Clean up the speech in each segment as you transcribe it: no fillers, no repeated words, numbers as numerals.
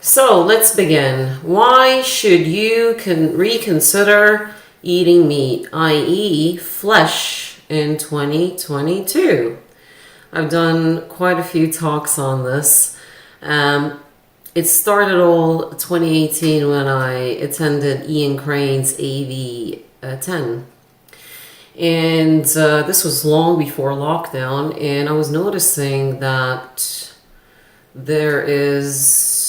So let's begin. Why should you reconsider eating meat, i.e. flesh, in 2022? I've done quite a few talks on this. It started all 2018 when I attended Ian Crane's AV 10. And this was long before lockdown, and I was noticing that there is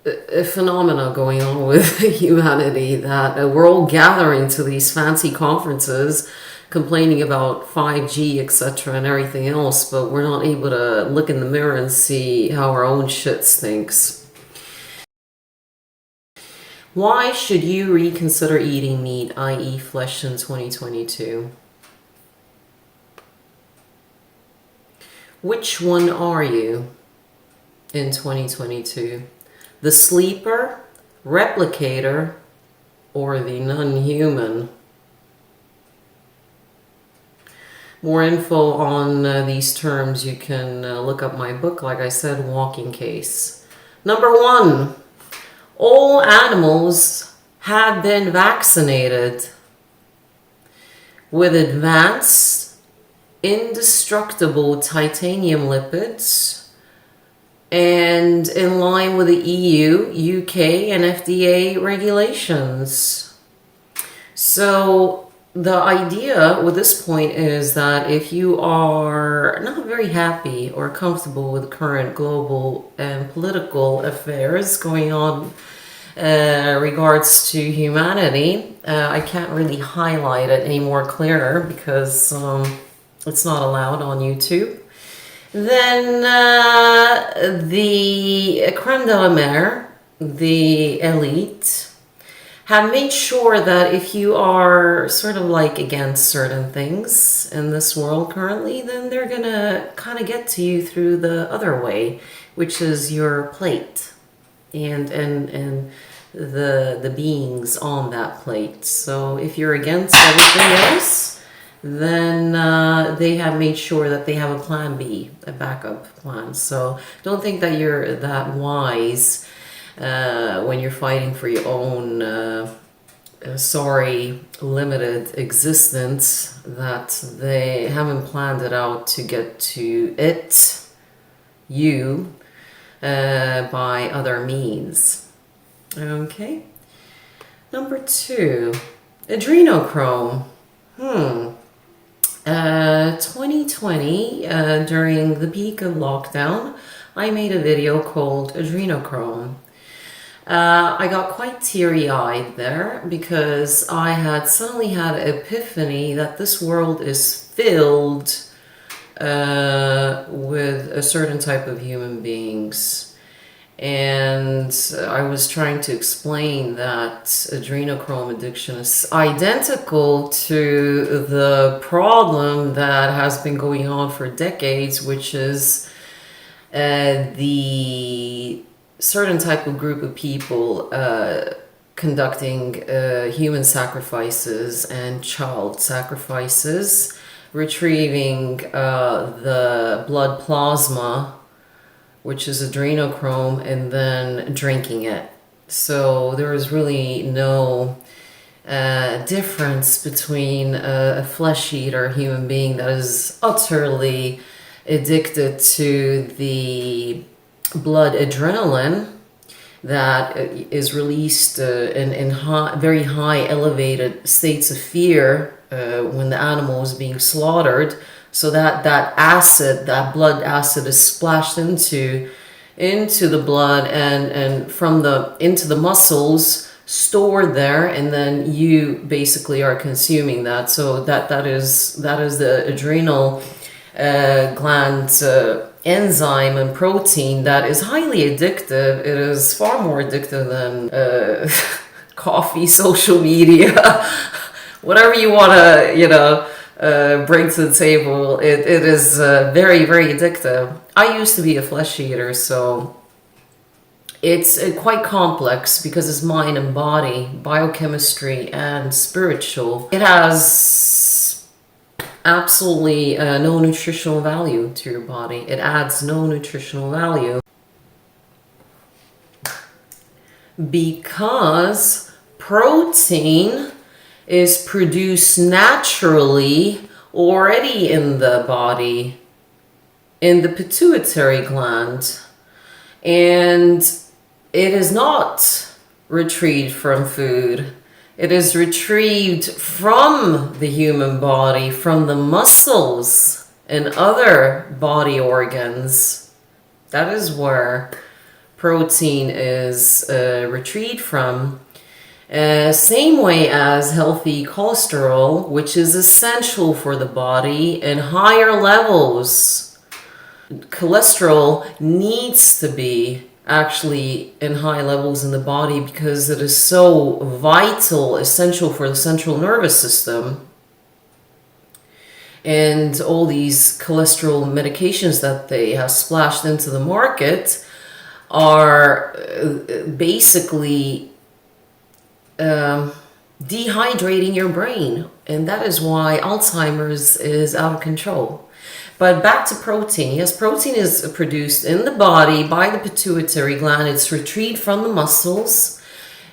a phenomena going on with humanity, that we're all gathering to these fancy conferences complaining about 5G, etc. and everything else, but we're not able to look in the mirror and see how our own shit stinks. Why should you reconsider eating meat, i.e. flesh, in 2022? Which one are you in 2022? The sleeper, replicator, or the non-human? More info on these terms, you can look up my book, like I said, Walking Case. Number 1, all animals have been vaccinated with advanced, indestructible titanium lipids, and in line with the EU, UK, and FDA regulations. So the idea with this point is that if you are not very happy or comfortable with current global and political affairs going on regards to humanity, I can't really highlight it any more clearer because it's not allowed on YouTube. Then the creme de la mer, the elite, have made sure that if you are sort of like against certain things in this world currently, then they're gonna kind of get to you through the other way, which is your plate and the beings on that plate. So if you're against everything else, then they have made sure that they have a plan B, a backup plan. So don't think that you're that wise when you're fighting for your own limited existence, that they haven't planned it out to get to you, by other means. Okay. Number 2, adrenochrome. 2020, during the peak of lockdown, I made a video called Adrenochrome. I got quite teary-eyed there because I had suddenly had an epiphany that this world is filled with a certain type of human beings. And I was trying to explain that adrenochrome addiction is identical to the problem that has been going on for decades, which is the certain type of group of people conducting human sacrifices and child sacrifices, retrieving the blood plasma, which is adrenochrome, and then drinking it. So there is really no difference between a flesh eater human being that is utterly addicted to the blood adrenaline that is released in very high elevated states of fear when the animal is being slaughtered. So that acid, that blood acid, is splashed into the blood and into the muscles, stored there, and then you basically are consuming that. So that is the adrenal gland enzyme and protein that is highly addictive. It is far more addictive than coffee, social media, whatever you want to, bring to the table. It is very, very addictive. I used to be a flesh eater, so it's quite complex because it's mind and body, biochemistry and spiritual. It has absolutely no nutritional value to your body. It adds no nutritional value. because protein is produced naturally already in the body, in the pituitary gland, and it is not retrieved from food. It is retrieved from the human body, from the muscles and other body organs. That is where protein is retrieved from. Same way as healthy cholesterol, which is essential for the body in higher levels. Cholesterol needs to be actually in high levels in the body because it is so vital, essential for the central nervous system. And all these cholesterol medications that they have splashed into the market are basically dehydrating your brain, and that is why Alzheimer's is out of control. But back to protein. Yes, protein is produced in the body by the pituitary gland. It's retrieved from the muscles,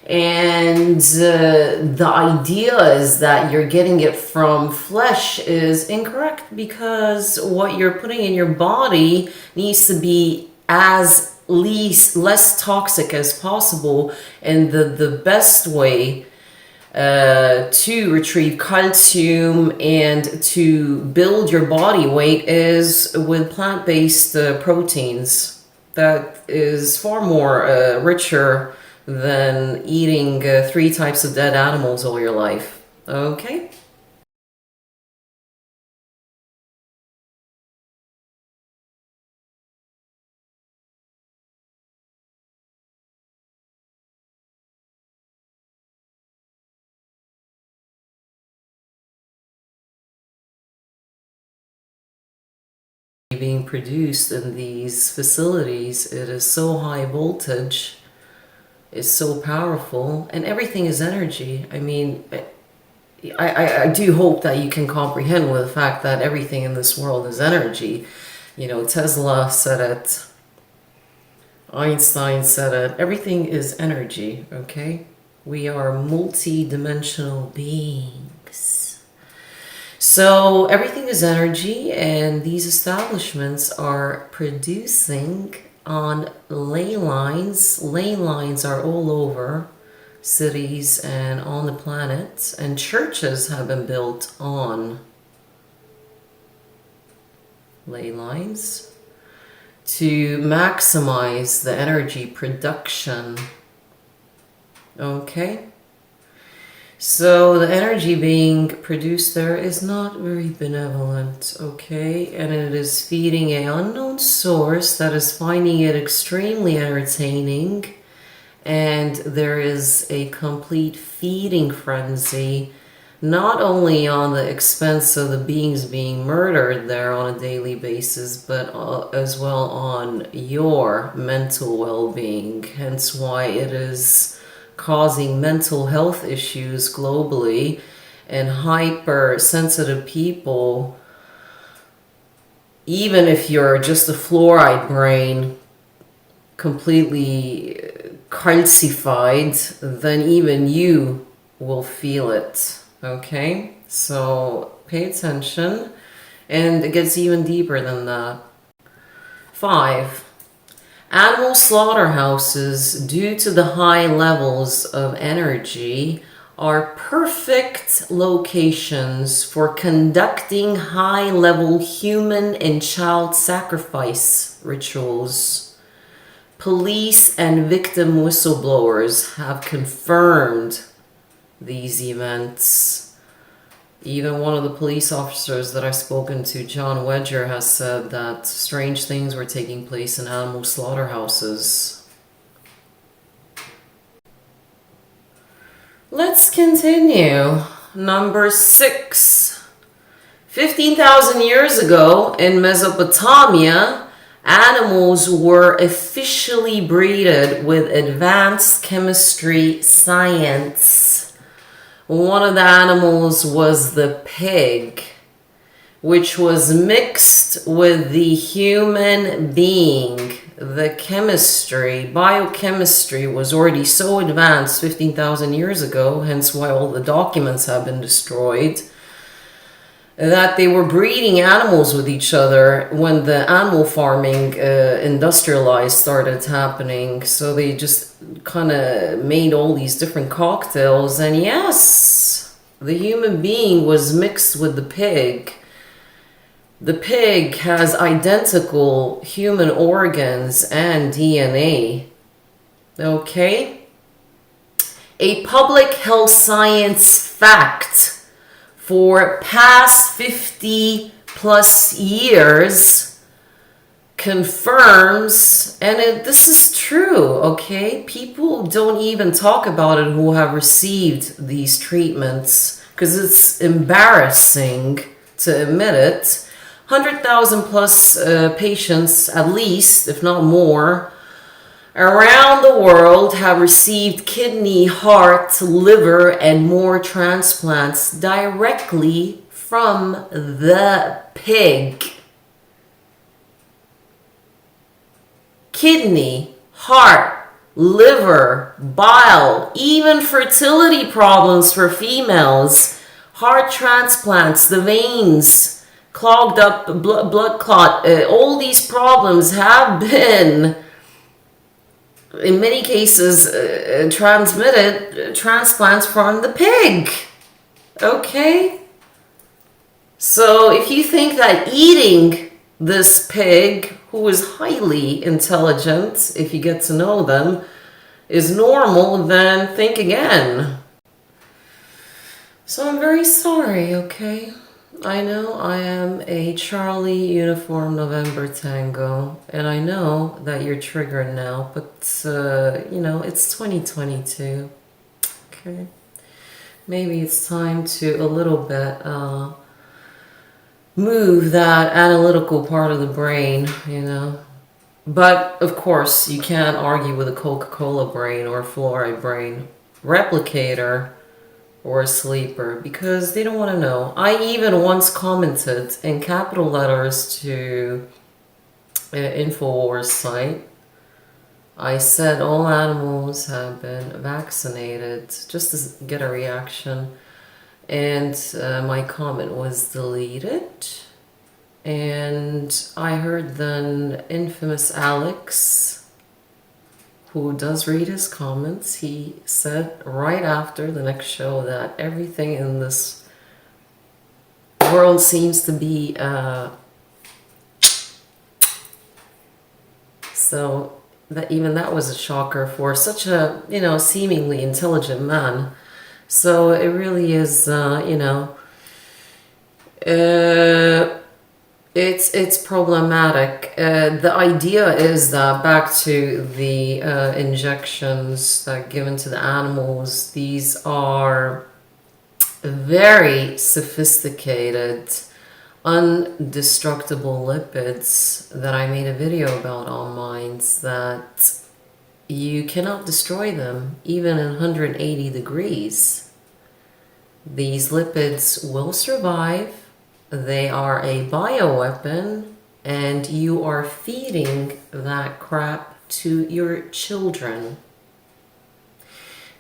and the idea is that you're getting it from flesh is incorrect, because what you're putting in your body needs to be as less toxic as possible, and the best way to retrieve calcium and to build your body weight is with plant-based proteins. That is far more richer than eating 3 types of dead animals all your life. Okay? Being produced in these facilities, it is so high voltage, it's so powerful, and everything is energy. I mean, I do hope that you can comprehend with the fact that everything in this world is energy. You know, Tesla said it, Einstein said it, everything is energy, okay? We are multi-dimensional beings. So everything is energy, and these establishments are producing on ley lines. Ley lines are all over cities and on the planet, and churches have been built on ley lines to maximize the energy production. Okay? So the energy being produced there is not very benevolent, okay? And it is feeding an unknown source that is finding it extremely entertaining. And there is a complete feeding frenzy, not only on the expense of the beings being murdered there on a daily basis, but as well on your mental well-being. Hence why it is causing mental health issues globally, and hypersensitive people, even if you're just a fluoride brain, completely calcified, then even you will feel it. Okay? So pay attention, and it gets even deeper than that. 5. Animal slaughterhouses, due to the high levels of energy, are perfect locations for conducting high-level human and child sacrifice rituals. Police and victim whistleblowers have confirmed these events. Even one of the police officers that I've spoken to, John Wedger, has said that strange things were taking place in animal slaughterhouses. Let's continue. Number 6. 15,000 years ago in Mesopotamia, animals were officially breeded with advanced chemistry science. One of the animals was the pig, which was mixed with the human being. the chemistry, biochemistry was already so advanced 15,000 years ago, hence why all the documents have been destroyed, that they were breeding animals with each other when the animal farming industrialized started happening. So they just kind of made all these different cocktails, and yes, the human being was mixed with the pig. The pig has identical human organs and DNA. Okay? A public health science fact for past 50 plus years confirms, and this is true, okay? People don't even talk about it who have received these treatments because it's embarrassing to admit it. 100,000 plus patients, at least, if not more, around the world have received kidney, heart, liver, and more transplants directly from the pig. Kidney, heart, liver, bile, even fertility problems for females, heart transplants, the veins clogged up, blood clot, all these problems have been, in many cases, transmitted transplants from the pig. Okay? So if you think that eating this pig, who is highly intelligent, if you get to know them, is normal, then think again. So I'm very sorry, okay? I know I am a Charlie Uniform November Tango, and I know that you're triggered now, but, you know, it's 2022, okay? Maybe it's time to a little bit move that analytical part of the brain, you know? But, of course, you can't argue with a Coca-Cola brain or a fluoride brain. Replicator or a sleeper, because they don't want to know. I even once commented in capital letters to InfoWars site. I said all animals have been vaccinated just to get a reaction, and my comment was deleted. And I heard then infamous Alex, who does read his comments, he said right after the next show that everything in this world seems to be so that even that was a shocker for such a, you know, seemingly intelligent man. So it really is, you know, it's problematic. The idea is that, back to the injections that are given to the animals, these are very sophisticated, undestructible lipids that I made a video about on Minds, that you cannot destroy them even in 180 degrees. These lipids will survive. They are a bioweapon, and you are feeding that crap to your children.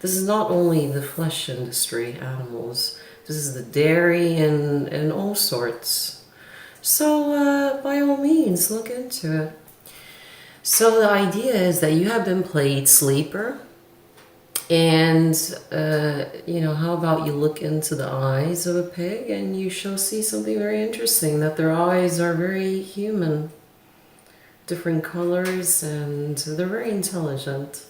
This is not only the flesh industry, animals. This is the dairy and all sorts. So by all means, look into it. So the idea is that you have been played sleeper. And, you know, how about you look into the eyes of a pig and you shall see something very interesting, that their eyes are very human, different colors, and they're very intelligent.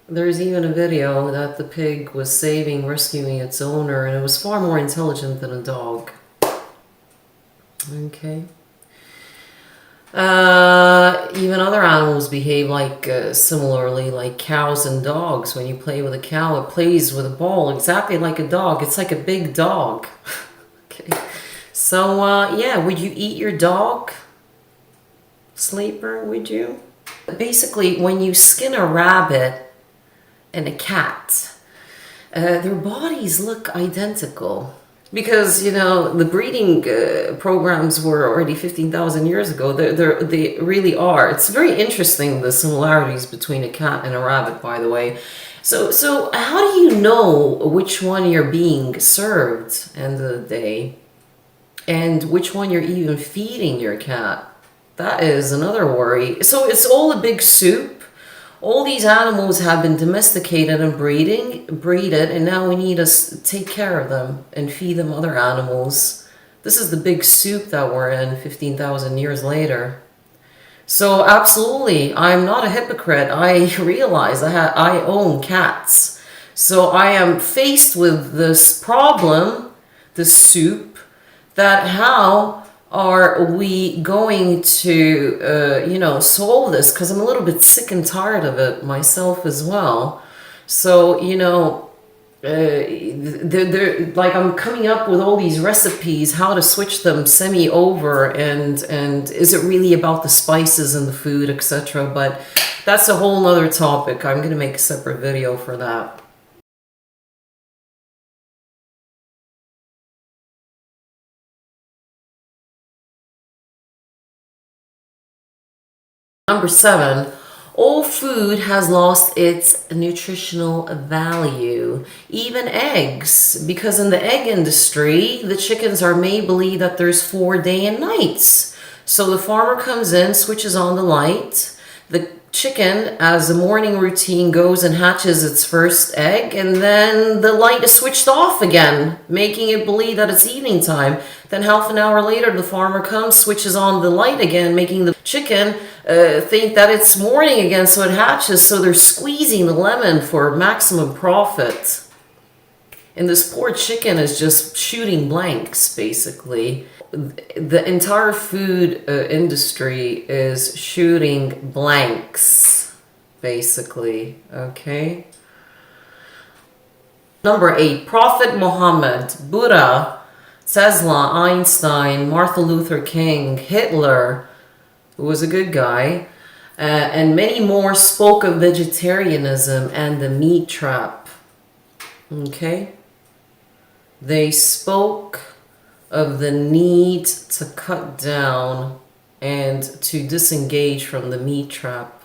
There's even a video that the pig was rescuing its owner, and it was far more intelligent than a dog. Okay. Even other animals behave like similarly, like cows and dogs. When you play with a cow, it plays with a ball exactly like a dog. It's like a big dog. Okay. So yeah, would you eat your dog? Sleeper, would you? Basically, when you skin a rabbit and a cat, their bodies look identical. Because, you know, the breeding programs were already 15,000 years ago. They really are. It's very interesting, the similarities between a cat and a rabbit, by the way. So how do you know which one you're being served end of the day? And which one you're even feeding your cat? That is another worry. So it's all a big soup. All these animals have been domesticated and breeded, and now we need to take care of them and feed them other animals. This is the big soup that we're in 15,000 years later. So absolutely, I'm not a hypocrite. I realize I own cats. So I am faced with this problem, this soup, that how are we going to, you know, solve this? Because I'm a little bit sick and tired of it myself as well. So, you know, like I'm coming up with all these recipes, how to switch them semi-over, and is it really about the spices and the food, etc. But that's a whole nother topic. I'm going to make a separate video for that. Number 7, all food has lost its nutritional value. Even eggs, because in the egg industry, the chickens are made believe that there's 4 day and nights. So the farmer comes in, switches on the light. The chicken, as the morning routine goes, and hatches its first egg, and then the light is switched off again, making it believe that it's evening time. Then half an hour later, the farmer comes, switches on the light again, making the chicken think that it's morning again, so it hatches. So they're squeezing the lemon for maximum profit. And this poor chicken is just shooting blanks, basically. The entire food industry is shooting blanks, basically, okay? Number 8, Prophet Muhammad, Buddha, Tesla, Einstein, Martin Luther King, Hitler, who was a good guy, and many more spoke of vegetarianism and the meat trap, okay? They spoke of the need to cut down and to disengage from the meat trap,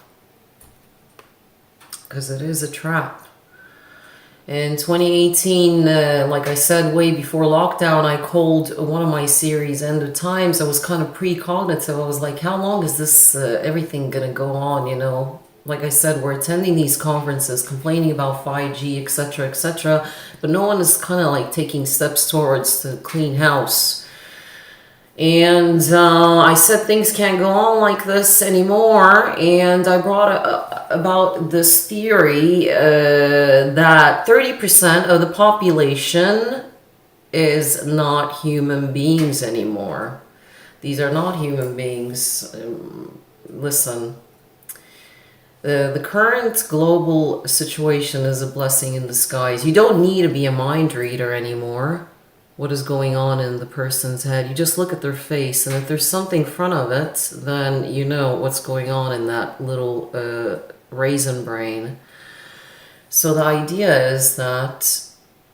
because it is a trap. In 2018, like I said, way before lockdown, I called one of my series End of Times. I was kind of precognitive. I was like, how long is this everything gonna go on, you know? Like I said, we're attending these conferences, complaining about 5G, etc., but no one is kind of like taking steps towards the clean house. And I said things can't go on like this anymore, and I brought about this theory that 30% of the population is not human beings anymore. These are not human beings. Listen. The current global situation is a blessing in disguise. You don't need to be a mind reader anymore. What is going on in the person's head? You just look at their face, and if there's something in front of it, then you know what's going on in that little raisin brain. So the idea is that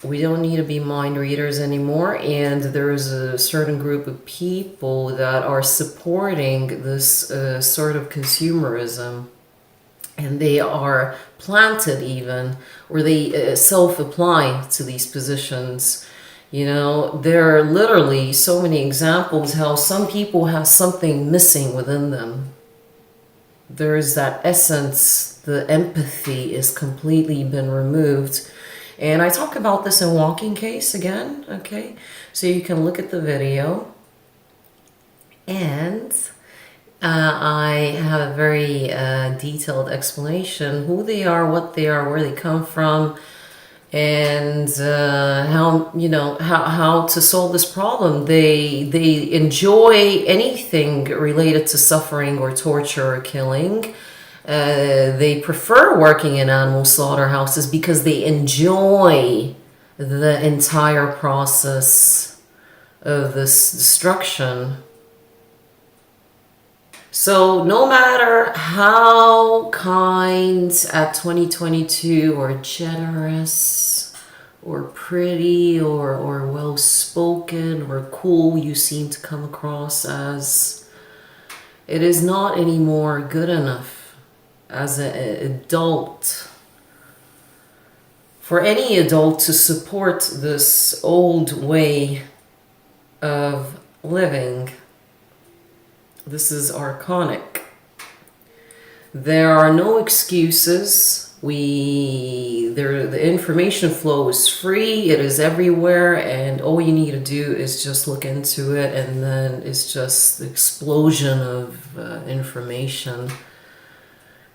we don't need to be mind readers anymore, and there is a certain group of people that are supporting this sort of consumerism. And they are planted even, or they self-apply to these positions. You know, there are literally so many examples how some people have something missing within them. There is that essence, the empathy is completely been removed. And I talk about this in Walking Case again, okay? So you can look at the video. And I have a very detailed explanation who they are, what they are, where they come from, and how, you know, how to solve this problem. They enjoy anything related to suffering or torture or killing. They prefer working in animal slaughterhouses because they enjoy the entire process of this destruction. So no matter how kind at 2022 or generous or pretty or well spoken or cool you seem to come across as. It is not anymore good enough as an adult for any adult to support this old way of living. This is archonic. There are no excuses. The information flow is free. It is everywhere, and all you need to do is just look into it, and then it's just the explosion of information.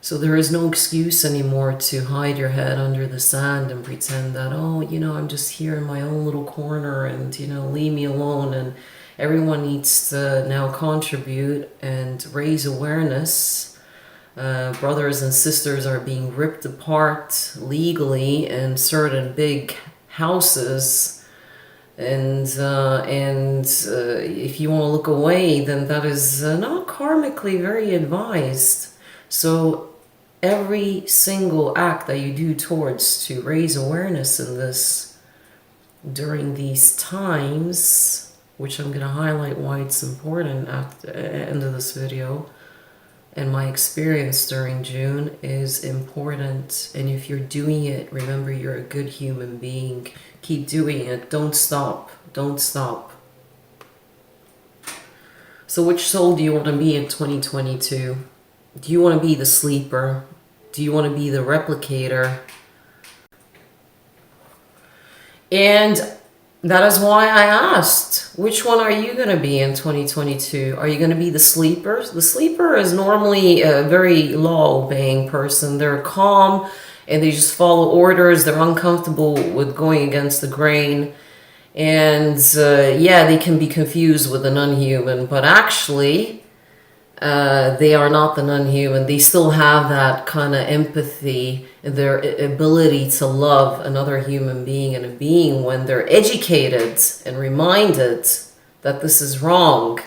So there is no excuse anymore to hide your head under the sand and pretend that, oh, you know, I'm just here in my own little corner and, you know, leave me alone. And everyone needs to now contribute and raise awareness. Brothers and sisters are being ripped apart legally in certain big houses. And if you want to look away, then that is not karmically very advised. So every single act that you do towards to raise awareness in this during these times, which I'm going to highlight why it's important at the end of this video, and my experience during June is important. And if you're doing it, remember you're a good human being. Keep doing it. Don't stop. Don't stop. So which soul do you want to be in 2022? Do you want to be the sleeper? Do you want to be the replicator? And that is why I asked, which one are you going to be in 2022? Are you going to be the sleeper? The sleeper is normally a very law-obeying person. They're calm and they just follow orders. They're uncomfortable with going against the grain. And yeah, they can be confused with the non-human, but actually they are not the non-human. They still have that kind of empathy, their ability to love another human being and a being when they're educated and reminded that this is wrong.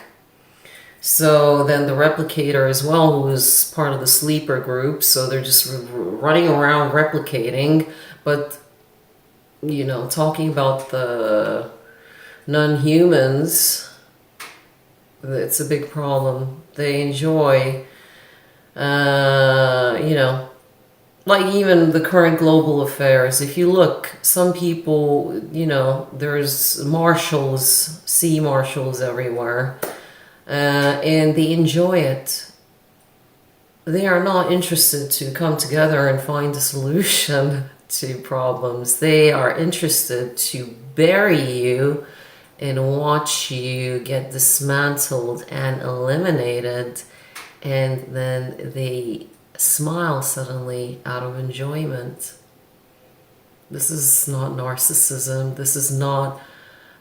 So then the replicator as well, who is part of the sleeper group, so they're just running around replicating, but you know, talking about the non-humans, it's a big problem. They enjoy, you know, like even the current global affairs. If you look, some people, you know, there's marshals, sea marshals everywhere, and they enjoy it. They are not interested to come together and find a solution to problems. They are interested to bury you and watch you get dismantled and eliminated, and then they smile suddenly out of enjoyment. This is not narcissism. This is not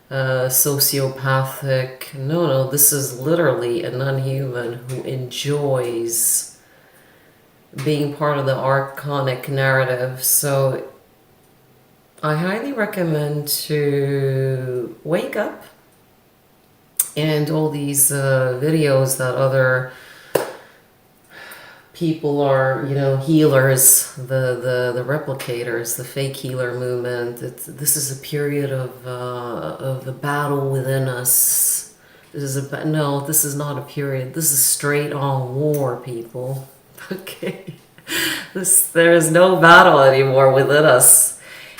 sociopathic. No, this is literally a non-human who enjoys being part of the archonic narrative. So I highly recommend to wake up, and all these videos that other people are, you know, healers, the replicators, the fake healer movement. This is a period of the battle within us. This is no, this is not a period. This is straight on war, people. Okay, there is no battle anymore within us.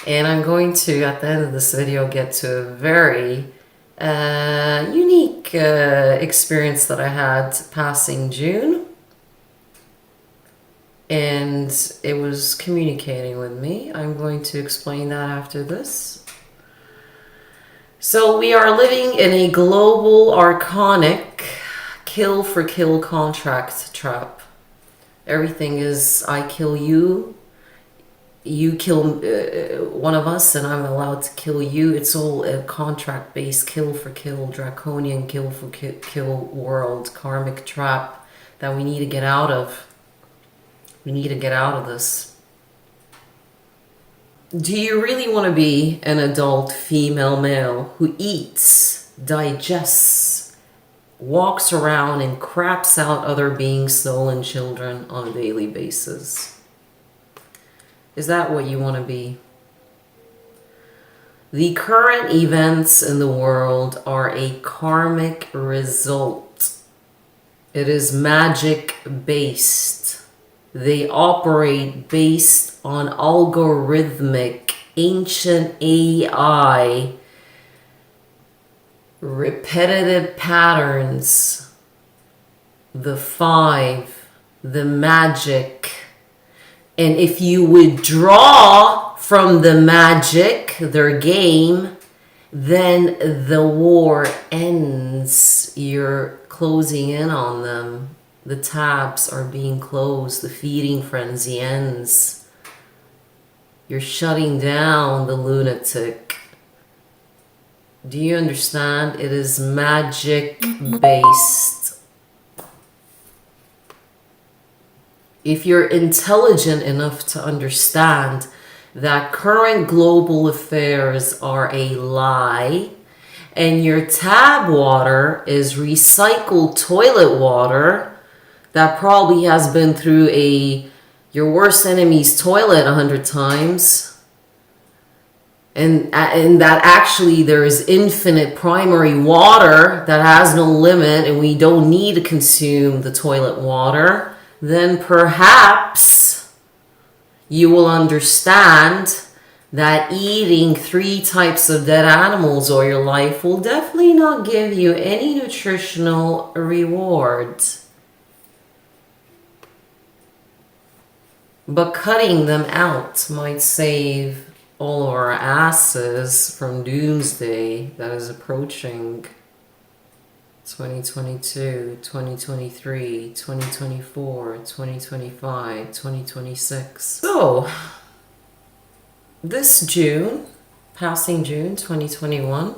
And I'm going to, at the end of this video, get to a very unique experience that I had passing June. And it was communicating with me. I'm going to explain that after this. So we are living in a global archonic kill for kill contract trap. Everything is I kill you. You kill one of us and I'm allowed to kill you. It's all a contract-based kill for kill, draconian kill for kill world, karmic trap that we need to get out of. We need to get out of this. Do you really want to be an adult female male who eats, digests, walks around and craps out other beings' stolen children on a daily basis? Is that what you want to be? The current events in the world are a karmic result. It is magic based. They operate based on algorithmic ancient AI, repetitive patterns, the five, the magic. And if you withdraw from the magic, their game, then the war ends. You're closing in on them. The tabs are being closed. The feeding frenzy ends. You're shutting down the lunatic. Do you understand? It is magic based. If you're intelligent enough to understand that current global affairs are a lie, and your tab water is recycled toilet water that probably has been through your worst enemy's toilet 100 times, and that actually there is infinite primary water that has no limit and we don't need to consume the toilet water, then perhaps you will understand that eating 3 types of dead animals all your life will definitely not give you any nutritional rewards. But cutting them out might save all of our asses from doomsday that is approaching. 2022, 2023, 2024, 2025, 2026. So, this June, passing June 2021,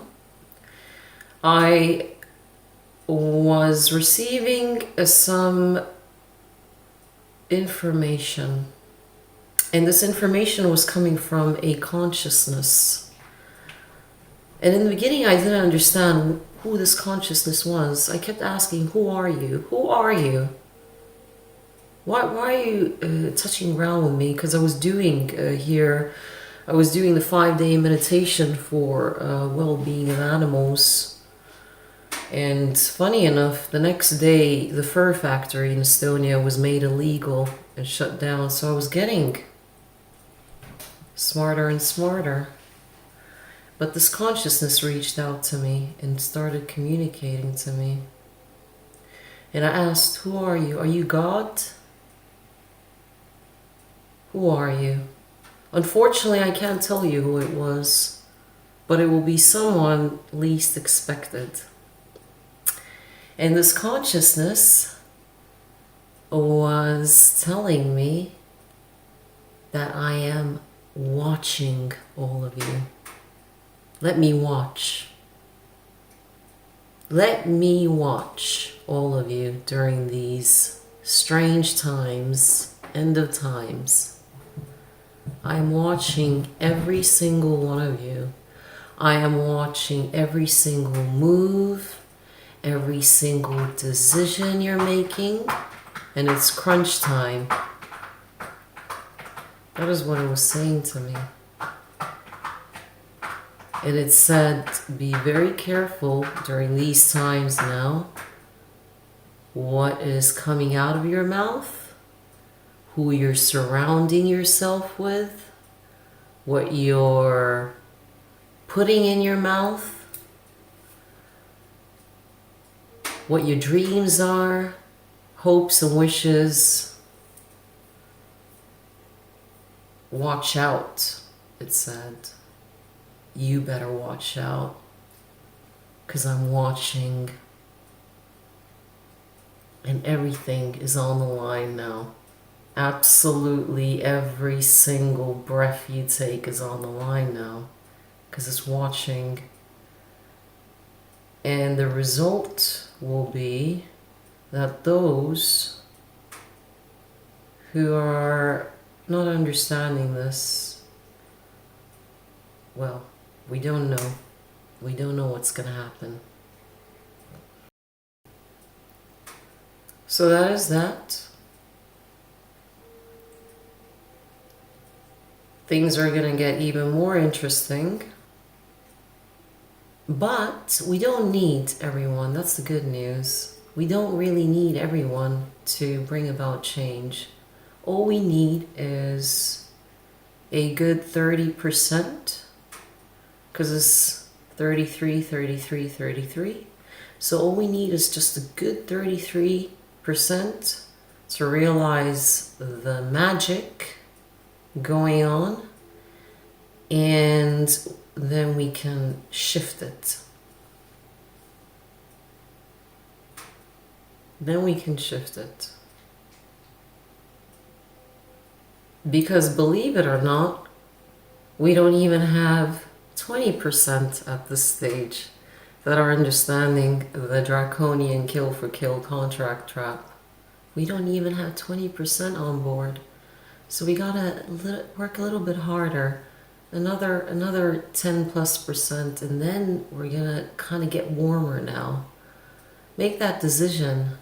I was receiving some information. And this information was coming from a consciousness. And in the beginning, I didn't understand who this consciousness was. I kept asking, who are you? Who are you? Why are you touching around with me? Because I was doing I was doing the 5-day meditation for well-being of animals. And funny enough, the next day, the fur factory in Estonia was made illegal and shut down. So I was getting smarter and smarter. But this consciousness reached out to me and started communicating to me. And I asked, who are you? Are you God? Who are you? Unfortunately, I can't tell you who it was, but it will be someone least expected. And this consciousness was telling me that I am watching all of you. Let me watch. Let me watch all of you during these strange times, end of times. I'm watching every single one of you. I am watching every single move, every single decision you're making, and it's crunch time. That is what it was saying to me. And it said, be very careful during these times now. What is coming out of your mouth, who you're surrounding yourself with, what you're putting in your mouth, what your dreams are, hopes and wishes. Watch out, it said. You better watch out, because I'm watching, and everything is on the line now. Absolutely every single breath you take is on the line now, because it's watching. And the result will be that those who are not understanding this, well, we don't know. We don't know what's going to happen. So that is that. Things are going to get even more interesting But we don't need everyone. That's the good news. We don't really need everyone to bring about change. All we need is a good 30%, because it's 33, 33, 33. So all we need is just a good 33% to realize the magic going on, and then we can shift it. Then we can shift it. Because believe it or not, we don't even have 20% at this stage that are understanding the draconian kill for kill contract trap. We don't even have 20% on board. So we gotta work a little bit harder. Another 10+%, and then we're gonna kind of get warmer now. Make that decision.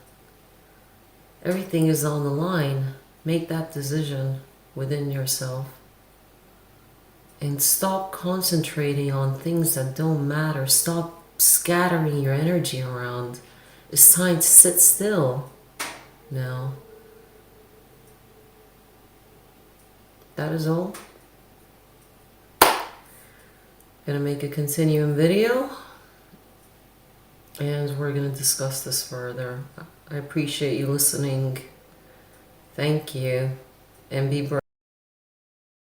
Everything is on the line. Make that decision within yourself. And stop concentrating on things that don't matter. Stop scattering your energy around. It's time to sit still now. That is all. Gonna make a continuing video, and we're gonna discuss this further. I appreciate you listening. Thank you, and be brave.